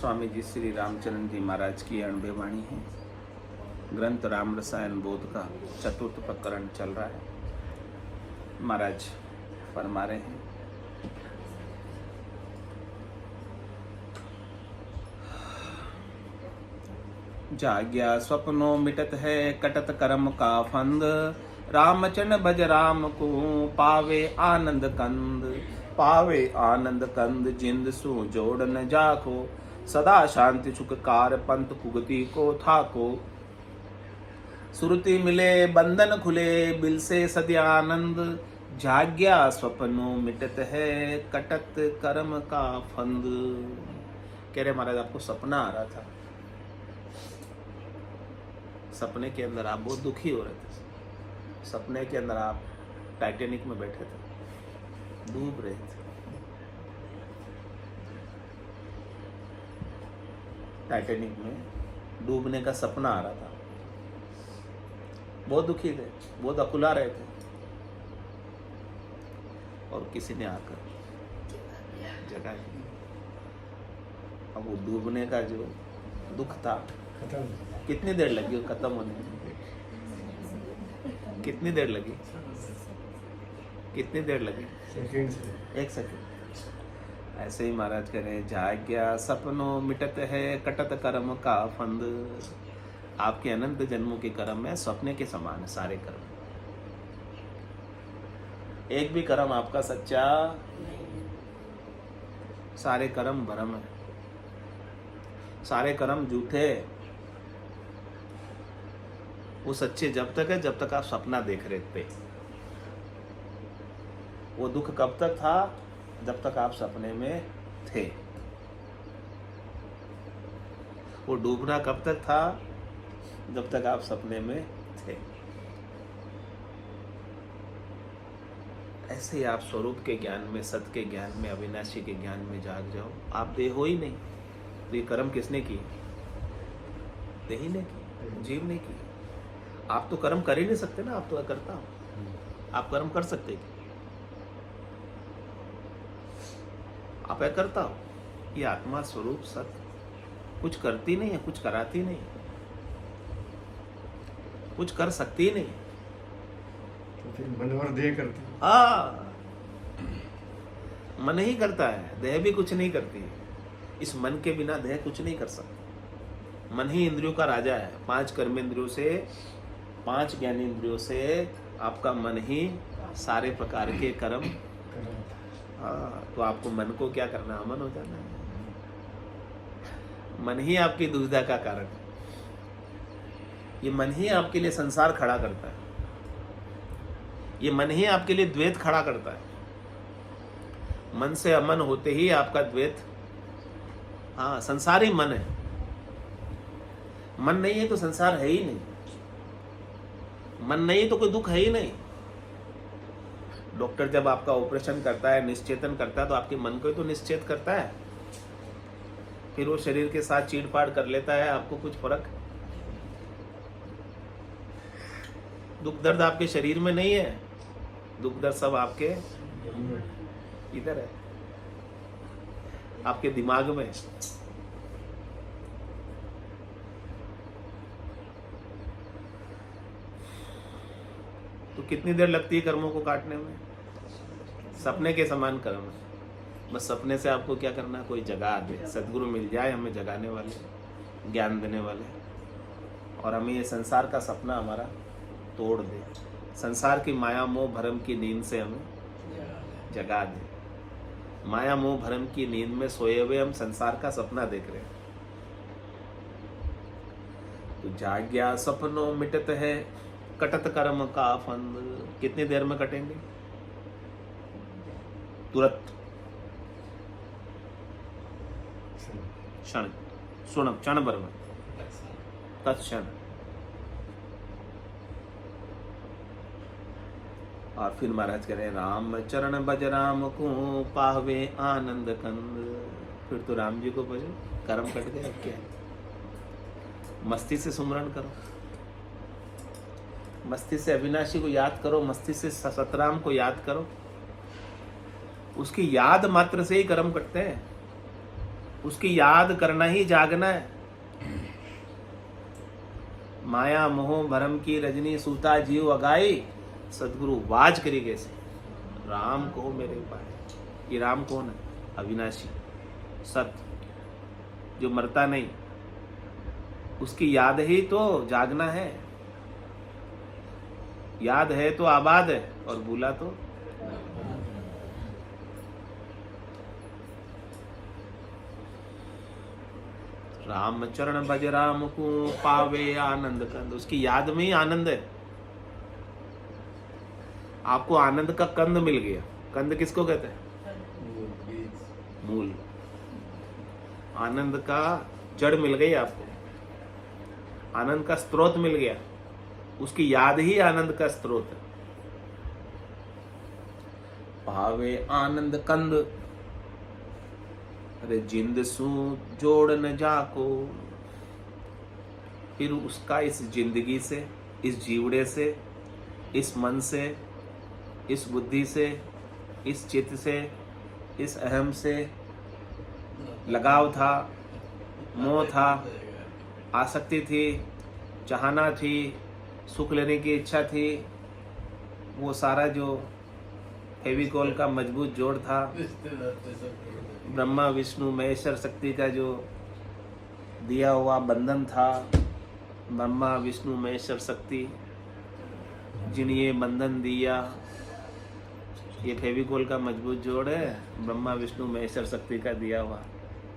स्वामी जी श्री रामचरण जी महाराज की अणबे वाणी है। ग्रंथ राम रसायन बोध का चतुर्थ प्रकरण चल रहा है। महाराज फरमा रहे हैं, जाग्या स्वप्नो मिटत है कटत कर्म का फंद। रामचरण भज राम को पावे आनंद कंद। पावे आनंद कंद जिंद सु जोड़ न जाको। सदा शांति सुख कार पंथ कुगति को थाको। सुरति मिले बंधन खुले बिल से सद्या आनंद। जाग्या स्वप्नो मिटत है कटत कर्म का फंद। कह रहे महाराज आपको सपना आ रहा था, सपने के अंदर आप बहुत दुखी हो रहे थे। सपने के अंदर आप टाइटैनिक में बैठे थे, डूब रहे थे। टाइटैनिक में डूबने का सपना आ रहा था, बहुत दुखी थे, बहुत अकुला रहे थे। और किसी ने आकर जगा दी। अब वो डूबने का जो दुख था, कितनी देर लगी वो खत्म होने में? कितनी देर लगी? कितनी देर लगी? एक सेकंड। ऐसे ही महाराज कह रहे हैं, जाग्या सपनों मिटत है कटत कर्म का फंद। आपके अनंत जन्मों के कर्म में सपने के समान है सारे कर्म। एक भी कर्म आपका सच्चा, सारे कर्म भ्रम है, सारे कर्म झूठे। वो सच्चे जब तक है जब तक आप सपना देख रहे थे। वो दुख कब तक था? जब तक आप सपने में थे। वो डूबना कब तक था? जब तक आप सपने में थे। ऐसे ही आप स्वरूप के ज्ञान में, सत्य के ज्ञान में, अविनाशी के ज्ञान में जाग जाओ। आप देह हो ही नहीं, तो ये कर्म किसने की? देह ही ने की, जीव ने की। आप तो कर्म कर ही नहीं सकते ना, आप तो अकर्ता हो। आप कर्म कर सकते क्या? आप अकर्ता हो। ये आत्मा स्वरूप सत्य कुछ करती नहीं है, कुछ कराती नहीं, कुछ कर सकती नहीं। तो फिर मन और देह करती है। हाँ, मन ही करता है, देह भी कुछ नहीं करती है। इस मन के बिना देह कुछ नहीं कर सकता। मन ही इंद्रियों का राजा है। 5 कर्मेंद्रियों से, 5 ज्ञानेंद्रियों से आपका मन ही सारे प्रकार के कर्म। हाँ, तो आपको मन को क्या करना? अमन हो जाना है। मन ही आपकी दुविधा का कारण है। ये मन ही आपके लिए संसार खड़ा करता है। ये मन ही आपके लिए द्वैत खड़ा करता है। मन से अमन होते ही आपका द्वैत, हाँ, संसार ही मन है। मन नहीं है तो संसार है ही नहीं। मन नहीं तो कोई दुख है ही नहीं। डॉक्टर जब आपका ऑपरेशन करता है, निश्चेतन करता है, तो आपके मन को ही तो निश्चेत करता है। फिर वो शरीर के साथ चीड़-फाड़ कर लेता है, आपको कुछ फर्क? दुख दर्द आपके शरीर में नहीं है, दुख दर्द सब आपके इधर है, आपके दिमाग में। तो कितनी देर लगती है कर्मों को काटने में? सपने के समान कर्म है। बस सपने से आपको क्या करना है? कोई जगा दे, सदगुरु मिल जाए हमें जगाने वाले, ज्ञान देने वाले, और हमें ये संसार का सपना हमारा तोड़ दे। संसार की माया मोह भरम की नींद से हमें जगा दे। माया मोह भरम की नींद में सोए हुए हम संसार का सपना देख रहे हैं। तो जाग्या सपनों मिटत है कटत कर्म का फंद। कितनी देर में कटेंगे? तुरंत, क्षण, क्षण भर में, तत्क्षण। और फिर महाराज कह रहे हैं, राम चरण भज राम को पावे आनंद कंद। फिर तो राम जी को भजो, कर्म कट गए। अब क्या है? मस्ती से सुमरण करो, मस्ती से अविनाशी को याद करो, मस्ती से सतराम को याद करो। उसकी याद मात्र से ही कर्म कटते हैं। उसकी याद करना ही जागना है। माया मोह भरम की रजनी सूता जीव अगाई, सदगुरु वाज करी कैसे राम को मेरे पाए। ये राम कौन है? अविनाशी सत्य, जो मरता नहीं। उसकी याद ही तो जागना है। याद है तो आबाद है, और भूला तो राम चरण भज राम को पावे आनंद कंद। उसकी याद में ही आनंद है। आपको आनंद का कंद मिल गया। कंद किसको कहते हैं? मूल। आनंद का जड़ मिल गई आपको, आनंद का स्रोत मिल गया। उसकी याद ही आनंद का स्रोत है। पावे आनंद कंद, अरे जिंद सू जोड़ न जाको। फिर उसका इस जिंदगी से, इस जीवड़े से, इस मन से, इस बुद्धि से, इस चित्त से, इस अहम से लगाव था, मोह था, आसक्ति थी, चाहना थी, सुख लेने की इच्छा थी। वो सारा जो फेविकॉल का मजबूत जोड़ था, ब्रह्मा विष्णु महेश्वर शक्ति का जो दिया हुआ बंधन था, ब्रह्मा विष्णु महेश्वर शक्ति जिन ये बंधन दिया, ये फेविकॉल का मजबूत जोड़ है, ब्रह्मा विष्णु महेश्वर शक्ति का दिया हुआ।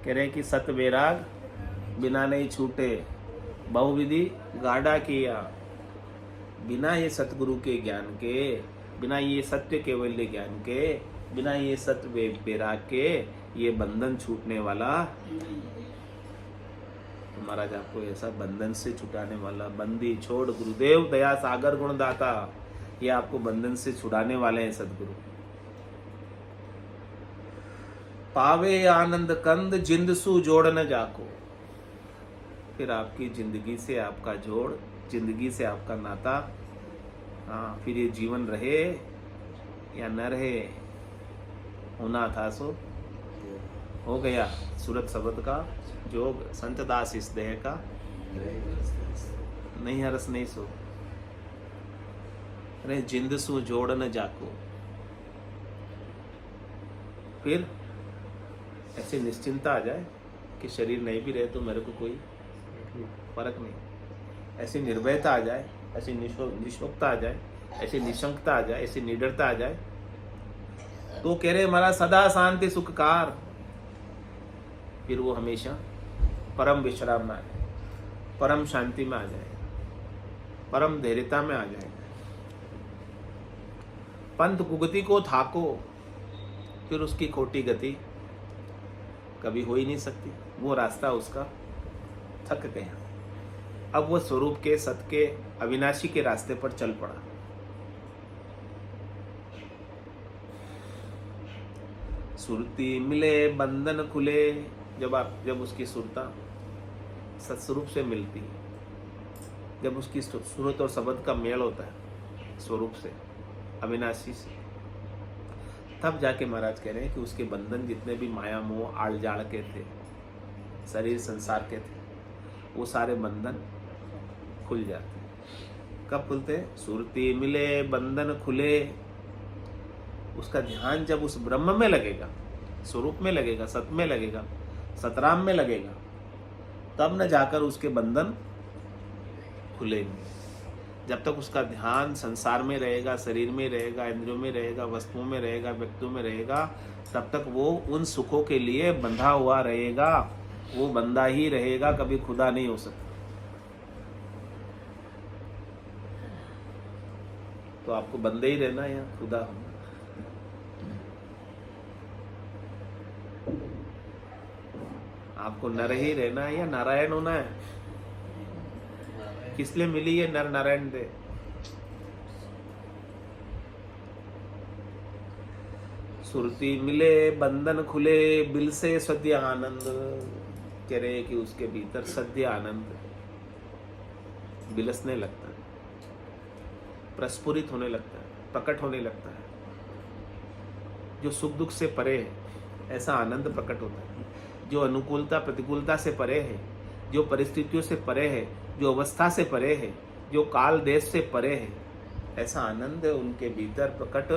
कह रहे हैं कि सत वैराग बिना नहीं छूटे, बहुविधि गाढ़ा किया। बिना ये सतगुरु के ज्ञान के, बिना ये सत्य केवल्य ज्ञान के, बिना ये सत्य वैराग के ये बंधन छूटने वाला। तो महाराज आपको ऐसा बंधन से छुटाने वाला, बंदी छोड़ गुरुदेव दया सागर गुणदाता, ये आपको बंधन से छुड़ाने वाले हैं सदगुरु। पावे आनंद कंद जिंद सु जोड़ न जाको। फिर आपकी जिंदगी से आपका जोड़, जिंदगी से आपका नाता, हाँ, फिर ये जीवन रहे या न रहे, होना था सो हो गया। सूरत शब्द का जोग संत दास इस देह का, नहीं हरस नहीं सो। अरे जिंद सु जोड़ न जाको। फिर ऐसी निश्चिंता आ जाए कि शरीर नहीं भी रहे तो मेरे को कोई फर्क नहीं। ऐसी निर्भयता आ जाए, ऐसी निशोकता आ जाए, ऐसी निशंकता आ जाए, ऐसी निडरता आ जाए, तो कह रहे हमारा सदा शांति सुखकार। फिर वो हमेशा परम विश्राम में आ जाए, परम शांति में आ जाए, परम धैर्यता में आ जाए। पंथ कुगति को थाको, फिर उसकी खोटी गति कभी हो ही नहीं सकती। वो रास्ता उसका थक गया। अब वो स्वरूप के, सत के, अविनाशी के रास्ते पर चल पड़ा। सुरती मिले बंधन खुले। जब उसकी सुरता सत्स्वरूप से मिलती है, जब उसकी सूरत और शब्द का मेल होता है स्वरूप से, अविनाशी से, तब जाके महाराज कह रहे हैं कि उसके बंधन जितने भी माया मोह आड़ जाड़ के थे, शरीर संसार के थे, वो सारे बंधन खुल जाते। कब खुलते? सुरती मिले बंधन खुले। उसका ध्यान जब उस ब्रह्म में लगेगा, स्वरूप में लगेगा, सत में लगेगा, सतराम में लगेगा, तब न जाकर उसके बंधन खुलेंगे। जब तक उसका ध्यान संसार में रहेगा, शरीर में रहेगा, इंद्रियों में रहेगा, वस्तुओं में रहेगा, व्यक्तियों में रहेगा, तब तक वो उन सुखों के लिए बंधा हुआ रहेगा। वो बंधा ही रहेगा, कभी खुदा नहीं हो सकता। तो आपको बंदे ही रहना या खुदा होना? आपको नर ही रहना है या नारायण होना है? किस लिए मिली ये नर नारायण दे? सुरती मिले बंधन खुले, बिल से सद्य आनंद। कह रहे कि उसके भीतर सद्य आनंद बिलसने लगता है, प्रस्फुरित होने लगता है, प्रकट होने लगता है। जो सुख दुख से परे है, ऐसा आनंद प्रकट होता है। जो अनुकूलता प्रतिकूलता से परे है, जो परिस्थितियों से परे है, जो अवस्था से परे है, जो काल देश से परे है, ऐसा आनंद उनके भीतर प्रकट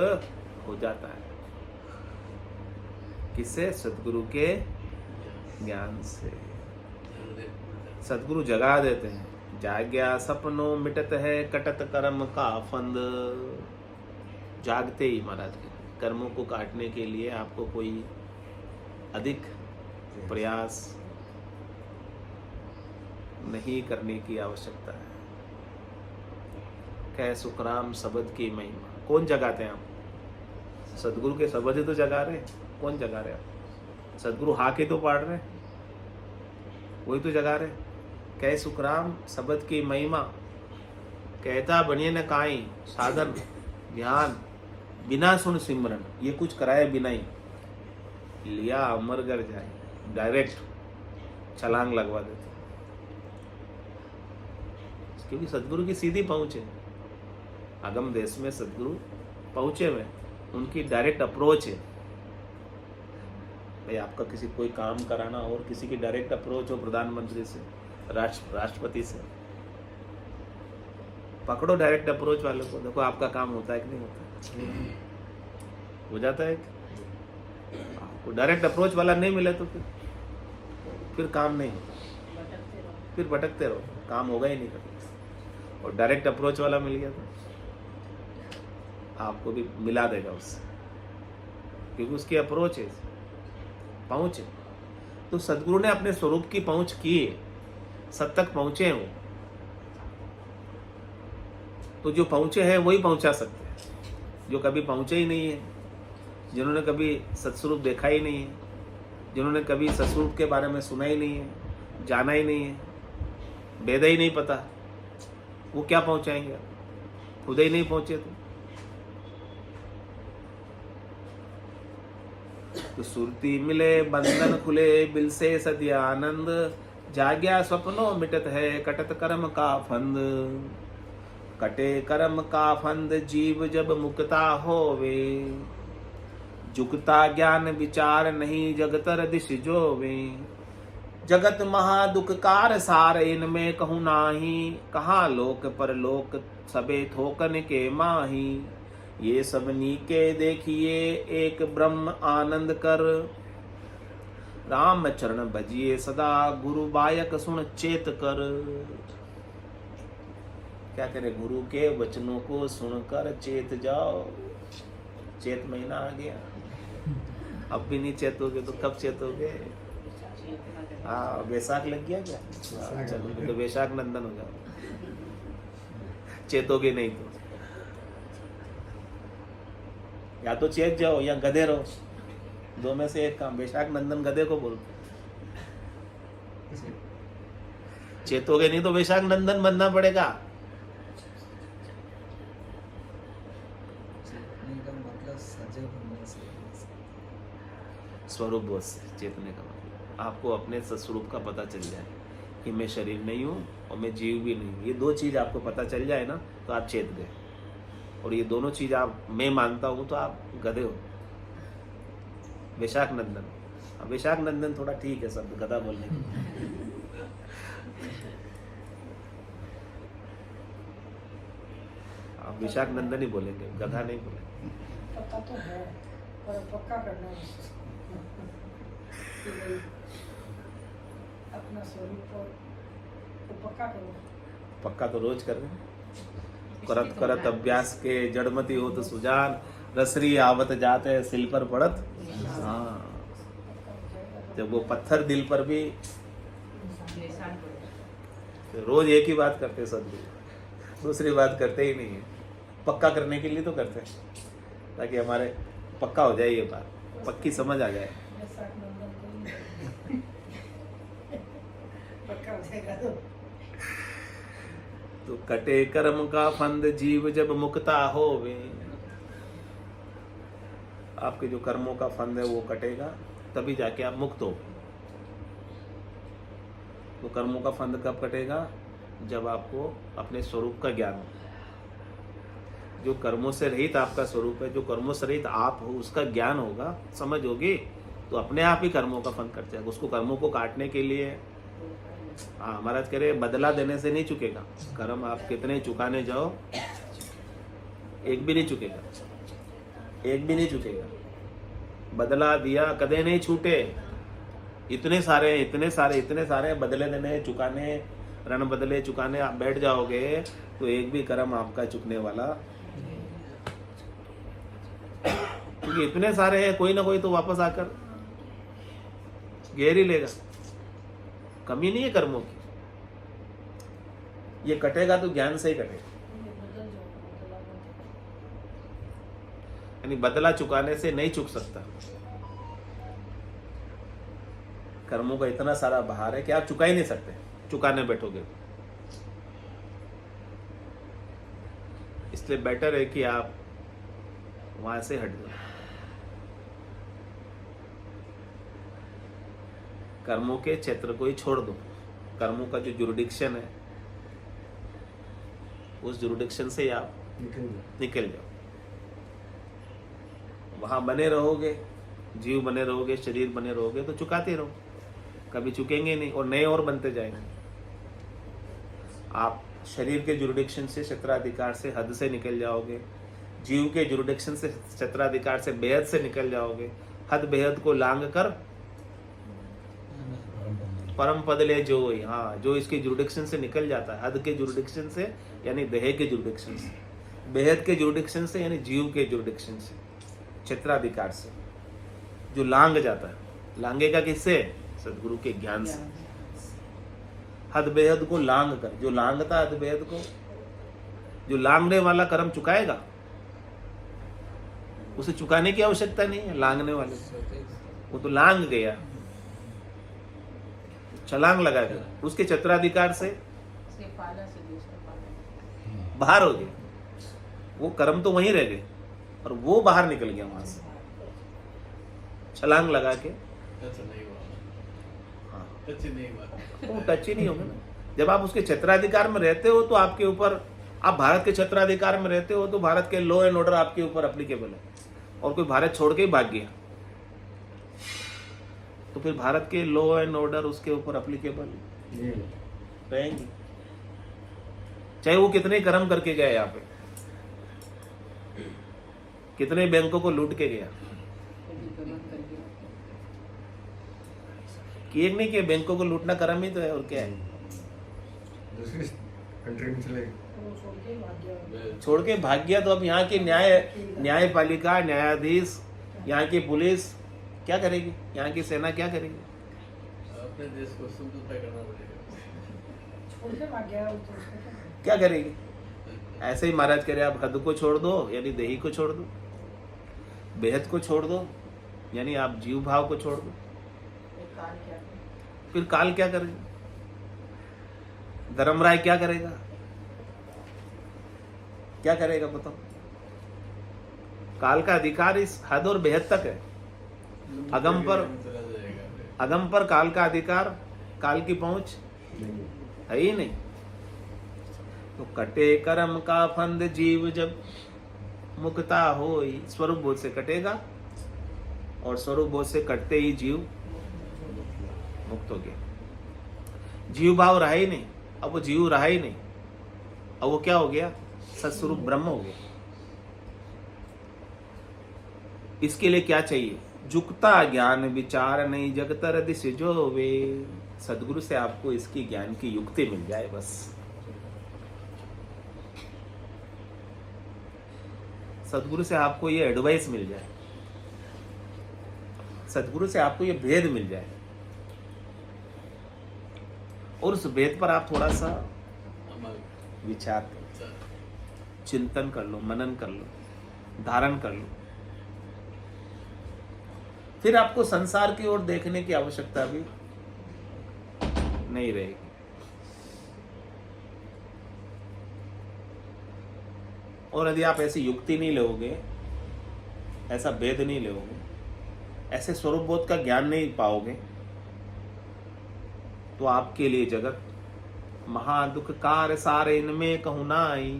हो जाता है। किससे? सद्गुरु के ज्ञान से। सद्गुरु जगा देते हैं। जाग्या सपनों मिटत है, कटत कर्म का फंद। जागते ही महाराज कर्मों को काटने के लिए आपको कोई अधिक प्रयास नहीं करने की आवश्यकता है। कह सुखराम शब्द की महिमा। कौन जगाते हैं आप? सदगुरु के शब्द ही तो जगा रहे। कौन जगा रहे आप? सदगुरु हाके तो पाड़ रहे, वही तो जगा रहे। कह सुखराम शब्द की महिमा, कहता बनिए न काई, साधन ध्यान बिना सुन सिमरन। ये कुछ कराए बिना ही लिया अमरगढ़ जाए, डायरेक्ट छलांग लगवा देते, क्योंकि सदगुरु की सीधी पहुंच है। आगम देश में सदगुरु पहुंचे हुए, उनकी डायरेक्ट अप्रोच है। भाई आपका किसी कोई काम कराना और किसी की डायरेक्ट अप्रोच हो प्रधानमंत्री से, राष्ट्रपति से, पकड़ो डायरेक्ट अप्रोच वाले को, देखो आपका काम होता है कि नहीं होता। हो जाता है। आपको डायरेक्ट अप्रोच वाला नहीं मिले तो फिर काम नहीं होता, फिर भटकते रहो, काम होगा ही नहीं कभी। और डायरेक्ट अप्रोच वाला मिल गया तो आपको भी मिला देगा उससे, क्योंकि उसकी अप्रोच है, पहुंच है। तो सदगुरु ने अपने स्वरूप की पहुंच की है, सद तक पहुंचे हैं वो। तो जो पहुंचे हैं वही पहुंचा सकते हैं, जो कभी पहुंचे ही नहीं है, जिन्होंने कभी सत्स्वरूप देखा ही नहीं है, जिन्होंने कभी सत्स्वरूप के बारे में सुना ही नहीं है, जाना ही नहीं है, वेद ही नहीं पता, वो क्या पहुंचाएंगे? खुद ही नहीं पहुंचे तो सुरती मिले बंधन खुले, बिल से सदिया आनंद। जाग्या स्वप्नों मिटत है, कटत कर्म का फंद। कटे कर्म का फंद जीव जब मुक्ता होवे, जुगता ज्ञान विचार नहीं जगतर दिश जोवे। जगत महादुखकार सार इनमें कहूँ नाही, कहाँ लोक पर लोक सबे थोकन के माही। ये सब नीके देखिए एक ब्रह्म आनंद कर, राम चरण भजिए सदा गुरु बायक सुन चेत कर। क्या करे? गुरु के वचनों को सुनकर चेत जाओ। चेत महीना आ गया, अब भी नहीं चेतोगे तो कब चेतोगे? हाँ, वैशाख लग गया क्या? चलो तो वैशाख नंदन हो जाओ, चेतोगे नहीं तो या तो चेत जाओ या गधे रहो, दो में से एक काम। वैशाख नंदन गधे को बोलते, चेतोगे नहीं तो वैशाख नंदन बनना पड़ेगा। स्वरूप बोध से चेतने का मतलब आपको अपने स्वरूप का पता चल जाए कि मैं शरीर नहीं हूँ और मैं जीव भी नहीं हूँ। ये दो चीज आपको पता चल जाए ना तो आप चेत गए। और ये दोनों चीज आप मैं मानता हूँ तो आप गधे हो। वैशाख नंदन, वैशाख नंदन थोड़ा ठीक है शब्द गधा बोलने की। आप वैशाख नंदन ही बोलेंगे, गधा नहीं बोलेंगे। पता तो है पर पक्का करना है। अपना स्वरूप को पक्का करो। पक्का तो रोज कर रहे हैं। करत करत अभ्यास के जड़मती हो तो सुजान, रसरी आवत जाते सिल पर पड़त। हाँ, जब वो पत्थर दिल पर भी, तो रोज एक ही बात करते सदगुरु, दूसरी बात करते ही नहीं है। पक्का करने के लिए तो करते हैं ताकि हमारे पक्का हो जाए, ये बात पक्की समझ आ जाए। पक्का हो जाएगा तो कटे कर्म का फंद जीव जब मुक्ता होवे। आपके जो कर्मों का फंद है वो कटेगा, तभी जाके आप मुक्त हो। तो कर्मों का फंद कब कटेगा? जब आपको अपने स्वरूप का ज्ञान हो। जो कर्मों से रहित आपका स्वरूप है, जो कर्मों से रहित आप हो, उसका ज्ञान होगा, समझ होगी, तो अपने आप ही कर्मों का फल कट जाएगा। उसको कर्मों को काटने के लिए, हाँ महाराज कह रहे बदला देने से नहीं चुकेगा। कर्म आप कितने चुकाने जाओ, एक भी नहीं चुकेगा, एक भी नहीं चुकेगा। बदला दिया कदे नहीं छूटे। इतने सारे बदले देने, चुकाने, रण बदले चुकाने आप बैठ जाओगे तो एक भी कर्म आपका चुकने वाला, क्योंकि इतने सारे हैं, कोई ना कोई तो वापस आकर घेर ही लेगा। कमी नहीं है कर्मों की, ये कटेगा तो ज्ञान से ही कटेगा। यानी बदला चुकाने से नहीं चुक सकता। कर्मों का इतना सारा भार है कि आप चुका ही नहीं सकते, चुकाने बैठोगे। इसलिए बेटर है कि आप वहां से हट जाओ। कर्मों के क्षेत्र को ही छोड़ दो। कर्मों का जो जुरिडिक्शन है, उस जुरिडिक्शन से आप निकल जाओ। वहां बने रहोगे, जीव बने रहोगे, शरीर बने रहोगे तो चुकाते रहो, कभी चुकेंगे नहीं और नए और बनते जाएंगे। आप शरीर के जुरिडिक्शन से, क्षेत्राधिकार से, हद से निकल जाओगे। जीव के जुरिडिक्शन से, क्षेत्राधिकार से, बेहद से निकल जाओगे। हद बेहद को लांग कर परम पद ले जो, हाँ जो इसके जुरिडिक्शन से निकल जाता है। हद के जुरिडिक्शन से यानी देह के जुरिडिक्शन से, बेहद के जुरिडिक्शन से यानी जीव के जुरिडिक्शन से, क्षेत्राधिकार से जो लांग जाता है। लांगेगा किससे? सदगुरु के ज्ञान से। हद बेहद को लांग कर, जो लांगता हद बेहद को, जो लांगने वाला कर्म चुकाएगा, उसे चुकाने की आवश्यकता नहीं है। लांगने वाले वो तो लांग गया, छलांग लगा गया, उसके क्षेत्राधिकार से बाहर हो गया। वो कर्म तो वहीं रह गए और वो बाहर निकल गया वहां से, छलांग लगा के। हाँ, वो टच ही नहीं होगा ना। जब आप उसके क्षेत्राधिकार में रहते हो तो आपके ऊपर, आप भारत के क्षेत्राधिकार में रहते हो तो भारत के लॉ एंड ऑर्डर आपके ऊपर एप्लीकेबल है। और कोई भारत छोड़ के ही भाग गया तो फिर भारत के लॉ एंड ऑर्डर उसके ऊपर एप्लीकेबल रहेंगे, चाहे वो कितने कर्म करके गए, यहाँ पे कितने बैंकों को लूट के गया। कि एक नहीं कि बैंकों को लूटना कर्म ही तो है, और क्या है। दूसरी कंट्री में चले छोड़ के भाग गया तो अब यहाँ की न्यायपालिका, न्यायाधीश, यहाँ की पुलिस क्या करेगी? यहाँ की सेना क्या करेगी? अपने देश को सिंप्लीफाई करना पड़ेगा। क्या करेगी? ऐसे ही महाराज कह रहे आप हद को छोड़ दो यानी देही को छोड़ दो, बेहद को छोड़ दो यानी आप जीव भाव को छोड़ दो। फिर काल क्या करेगा? धर्मराय क्या करेगा? क्या करेगा बताओ? काल का अधिकार इस हद और बेहद तक है। अगम पर काल का अधिकार, काल की पहुंच है ही नहीं। तो कटे कर्म का फंद जीव जब मुक्ता हो, स्वरूप बोध से कटेगा और स्वरूप बोध से कटते ही जीव मुक्त हो गया। जीव भाव रहा ही नहीं, अब वो जीव रहा ही नहीं, अब वो क्या हो गया? सत्स्वरूप ब्रह्म हो गया। इसके लिए क्या चाहिए? जुक्ता ज्ञान विचार नहीं जगतर दिश जो वे। सदगुरु से आपको इसकी ज्ञान की युक्ति मिल जाए बस। सदगुरु से आपको ये एडवाइस मिल जाए, सदगुरु से आपको ये भेद मिल जाए और उस भेद पर आप थोड़ा सा विचार करो, चिंतन कर लो, मनन कर लो, धारण कर लो। फिर आपको संसार की ओर देखने की आवश्यकता भी नहीं रहेगी। और यदि आप ऐसी युक्ति नहीं लोगे, ऐसा भेद नहीं लोगे, ऐसे स्वरूप बोध का ज्ञान नहीं पाओगे, तो आपके लिए जगत महादुख कार सारे इनमें कहूं नाई।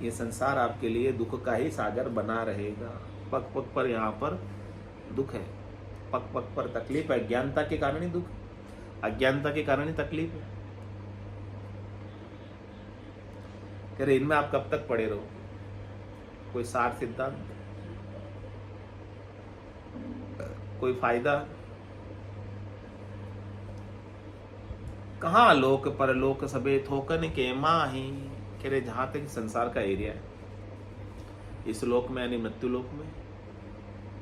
ये संसार आपके लिए दुख का ही सागर बना रहेगा। पग पग पर यहाँ पर दुख है। पग पग पर तकलीफ है, अज्ञानता के कारण ही दुख, अज्ञानता के कारण ही तकलीफ है। कह रहे इनमें आप कब तक पड़े रहो, कोई सार सिद्धांत, कोई फायदा, कहाँ लोक परलोक सबे थोकन के माही। कह रहे जहां तक संसार का एरिया है, इस लोक में यानी मृत्यु लोक में,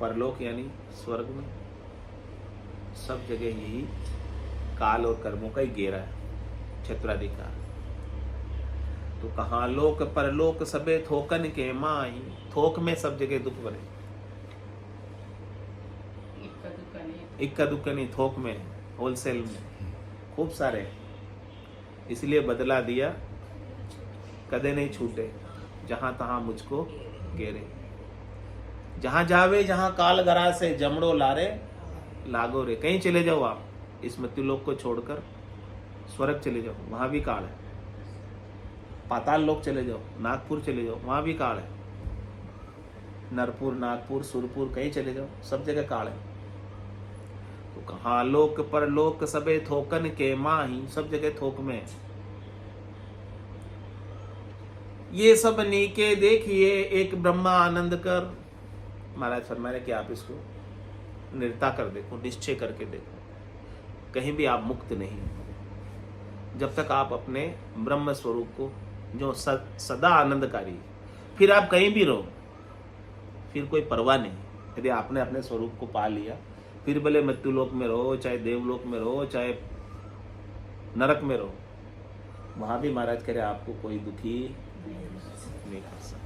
परलोक यानी स्वर्ग में, सब जगह यही काल और कर्मों का ही घेरा है, क्षेत्राधिकार। तो कहाँ लोक परलोक सबे थोकन के माही, थोक में सब जगह दुख भरे, इक्का दुक्का नहीं, थोक में, होलसेल में खूब सारे। इसलिए बदला दिया कदे नहीं छूटे, जहां तहां मुझको घेरे। जहां जावे जहां काल गरा से जमड़ो लारे लागो रे। कहीं चले जाओ आप, इस मृत्युलोक को छोड़कर स्वर्ग चले जाओ, वहां भी काल है। पाताल लोक चले जाओ, नागपुर चले जाओ, वहां भी काल है। नरपुर, नागपुर, सुरपुर, कहीं चले जाओ, सब जगह काल है। तो कहाँ लोक पर लोक सबे थोकन के माही, सब जगह थोक में। ये सब नीके देखिए एक ब्रह्मा आनंद कर। महाराज फरमाए रहे कि आप इसको निर्ता कर देखो, निश्चय करके देखो, कहीं भी आप मुक्त नहीं हो जब तक आप अपने ब्रह्म स्वरूप को, जो सदा आनंदकारी, फिर आप कहीं भी रहो, फिर कोई परवाह नहीं। यदि आपने अपने स्वरूप को पा लिया, फिर भले मृत्युलोक में रहो, चाहे देवलोक में रहो, चाहे नरक में रहो, वहां भी महाराज कह रहे आपको कोई दुखी नहीं कर सकता।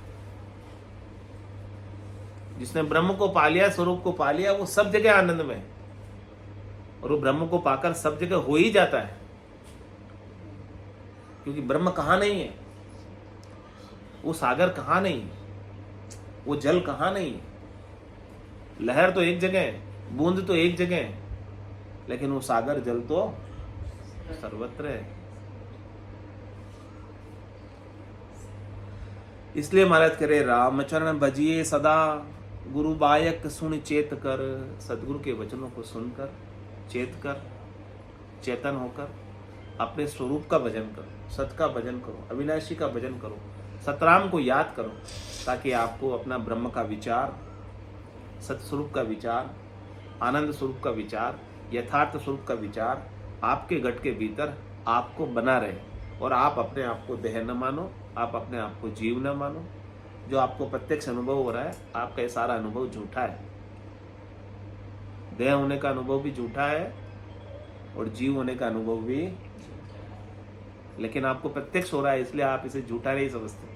जिसने ब्रह्म को पा लिया, स्वरूप को पा लिया, वो सब जगह आनंद में है। और वो ब्रह्म को पाकर सब जगह हो ही जाता है, क्योंकि ब्रह्म कहां नहीं है, वो सागर कहां नहीं है, वो जल कहां नहीं है, लहर तो एक जगह है, बूंद तो एक जगह है, लेकिन वो सागर जल तो सर्वत्र है। इसलिए महाराज कह रहे रामचरण भजिए सदा, गुरु बायक सुन चेत कर। सदगुरु के वचनों को सुनकर, चेत कर, चेतन होकर अपने स्वरूप का भजन करो, सत का भजन करो, अविनाशी का भजन करो, सतराम को याद करो, ताकि आपको अपना ब्रह्म का विचार, सतस्वरूप का विचार, आनंद स्वरूप का विचार, यथार्थ स्वरूप का विचार आपके घट के भीतर आपको बना रहे, और आप अपने आप को देह न मानो, आप अपने आप को जीव न मानो। जो आपको प्रत्यक्ष अनुभव हो रहा है, आपका ये सारा अनुभव झूठा है। देह होने का अनुभव भी झूठा है और जीव होने का अनुभव भी, लेकिन आपको प्रत्यक्ष हो रहा है, इसलिए आप इसे झूठा नहीं समझते।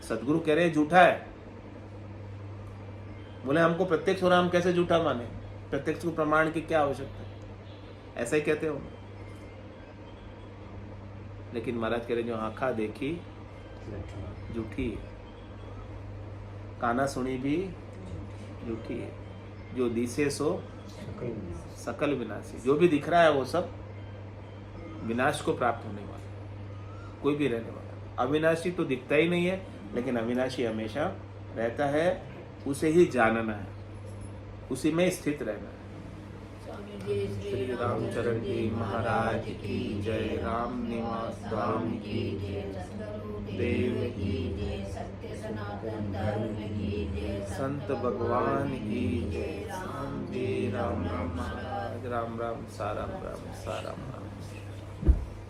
सदगुरु कह रहे हैं झूठा है। बोले हमको प्रत्यक्ष हो रहा है, हम कैसे झूठा माने? प्रत्यक्ष को प्रमाण की क्या आवश्यकता है? ऐसा ही कहते हो। लेकिन महाराज कह रहे जो आंखा देखी झूठी है, काना सुनी भी झूठी है, जो दिसे सो सकल विनाशी। जो भी दिख रहा है वो सब विनाश को प्राप्त होने वाला, कोई भी रहने वाला। अविनाशी तो दिखता ही नहीं है, लेकिन अविनाशी हमेशा रहता है। उसे ही जानना है, उसी में स्थित रहना है। श्री रामचरण जी महाराज की जय। राम निवास धाम की देव की जय। संत भगवान की जय। राम जी राम राम महाराज। राम राम साराम राम साराम राम।